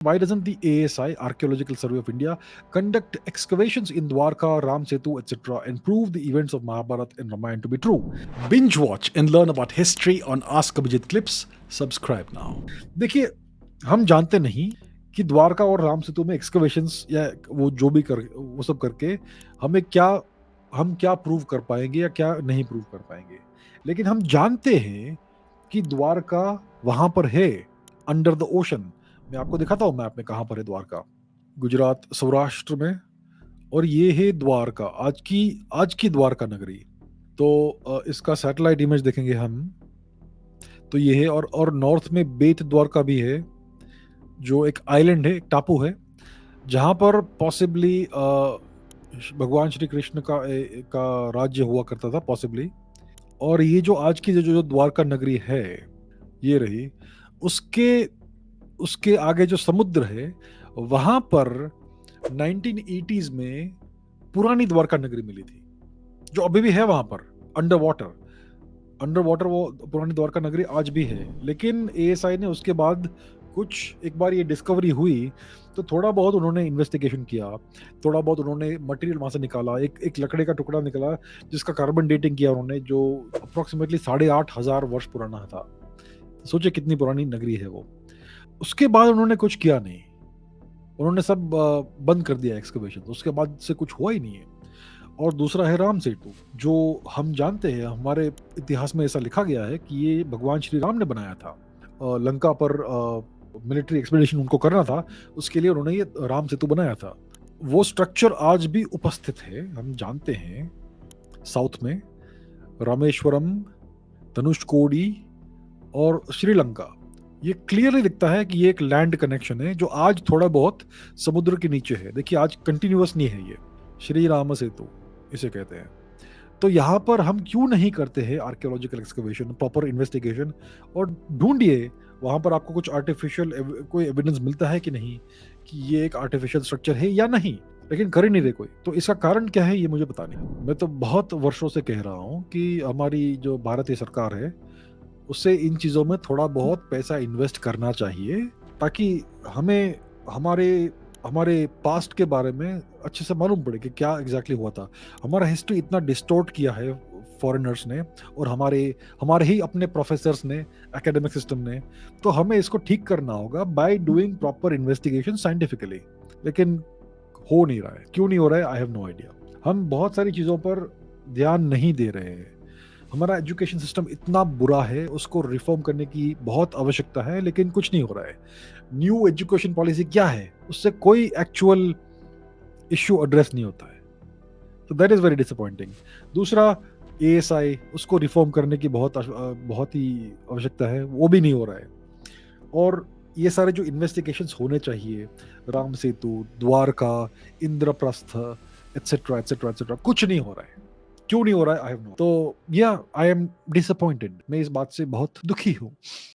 Why doesn't the ASI, Archaeological Survey of India, conduct excavations in Dwarka, Ram Setu, etc., and prove the events of Mahabharata and Ramayana to be true? Binge watch and learn about history on Ask Abhijit clips. Subscribe now. देखिए, हम जानते नहीं कि द्वारका और राम सेतु में excavations या वो जो भी कर वो सब करके हम क्या प्रूव कर पाएंगे या क्या नहीं प्रूव कर पाएंगे, लेकिन हम जानते हैं कि द्वारका वहां पर है, अंडर द ओशन। मैं आपको दिखाता हूँ मैप में कहाँ पर है द्वारका। गुजरात, सौराष्ट्र में। और ये है द्वारका, आज की द्वारका नगरी। तो इसका सैटेलाइट इमेज देखेंगे हम तो ये है। और नॉर्थ में बेत द्वारका भी है, जो एक आइलैंड है, एक टापू है, जहां पर पॉसिबली भगवान श्री कृष्ण का राज्य हुआ करता था, पॉसिबली। और ये जो आज की जो द्वारका नगरी है, ये रही। उसके उसके आगे जो समुद्र है, वहां पर 1980s में पुरानी द्वारका नगरी मिली थी, जो अभी भी है वहां पर, अंडर वाटर वो पुरानी द्वारका नगरी आज भी है। लेकिन एएसआई ने उसके बाद एक बार ये डिस्कवरी हुई तो थोड़ा बहुत उन्होंने इन्वेस्टिगेशन किया, थोड़ा बहुत उन्होंने मटेरियल वहां से निकाला। एक लकड़े का टुकड़ा निकला जिसका कार्बन डेटिंग किया उन्होंने, जो अप्रोक्सीमेटली 8,500 वर्ष पुराना था। सोचे कितनी पुरानी नगरी है वो। उसके बाद उन्होंने कुछ किया नहीं, उन्होंने सब बंद कर दिया एक्सकवेशन। उसके बाद से कुछ हुआ ही नहीं है। और दूसरा है राम सेतु, जो हम जानते हैं, हमारे इतिहास में ऐसा लिखा गया है कि ये भगवान श्री राम ने बनाया था। लंका पर मिलिट्री एक्सपीडिशन उनको करना था, उसके लिए उन्होंने ये राम सेतु बनाया था। वो स्ट्रक्चर आज भी उपस्थित है, हम जानते हैं। साउथ में रामेश्वरम, धनुषकोडी और श्रीलंका, ये क्लियरली दिखता है कि ये एक लैंड कनेक्शन है जो आज थोड़ा बहुत समुद्र के नीचे है। देखिए, आज कंटिन्यूअस नहीं है, ये श्री राम सेतु इसे कहते हैं। तो यहाँ पर हम क्यों नहीं करते हैं आर्कियोलॉजिकल एक्सकवेशन, प्रॉपर इन्वेस्टिगेशन, और ढूंढिए वहां पर आपको कुछ आर्टिफिशियल कोई एविडेंस मिलता है कि नहीं, कि ये एक आर्टिफिशियल स्ट्रक्चर है या नहीं। लेकिन कर ही नहीं रहे कोई। तो इसका कारण क्या है, ये मुझे पता नहीं। मैं तो बहुत वर्षों से कह रहा हूँ कि हमारी जो भारतीय सरकार है, उससे इन चीज़ों में थोड़ा बहुत पैसा इन्वेस्ट करना चाहिए, ताकि हमें हमारे पास्ट के बारे में अच्छे से मालूम पड़े कि क्या एग्जैक्टली हुआ था। हमारा हिस्ट्री इतना डिस्टोर्ट किया है फॉरेनर्स ने, और हमारे ही अपने प्रोफेसर्स ने, एकेडमिक सिस्टम ने। तो हमें इसको ठीक करना होगा by doing proper investigation scientifically. लेकिन हो नहीं रहा है। क्यों नहीं हो रहा है, आई हैव नो आइडिया। हम बहुत सारी चीज़ों पर ध्यान नहीं दे रहे हैं। हमारा एजुकेशन सिस्टम इतना बुरा है, उसको रिफॉर्म करने की बहुत आवश्यकता है, लेकिन कुछ नहीं हो रहा है। न्यू एजुकेशन पॉलिसी क्या है, उससे कोई एक्चुअल इश्यू एड्रेस नहीं होता है। तो दैट इज वेरी डिसअपॉइंटिंग। दूसरा, एएसआई, उसको रिफॉर्म करने की बहुत ही आवश्यकता है, वो भी नहीं हो रहा है। और ये सारे जो इन्वेस्टिगेशंस होने चाहिए, Ram Setu, Dwarka, Indraprastha, etcetera etcetera etcetera, कुछ नहीं हो रहा है। क्यों नहीं हो रहा है, आई हैव नो। तो या आई एम डिसअपॉइंटेड, मैं इस बात से बहुत दुखी हूँ।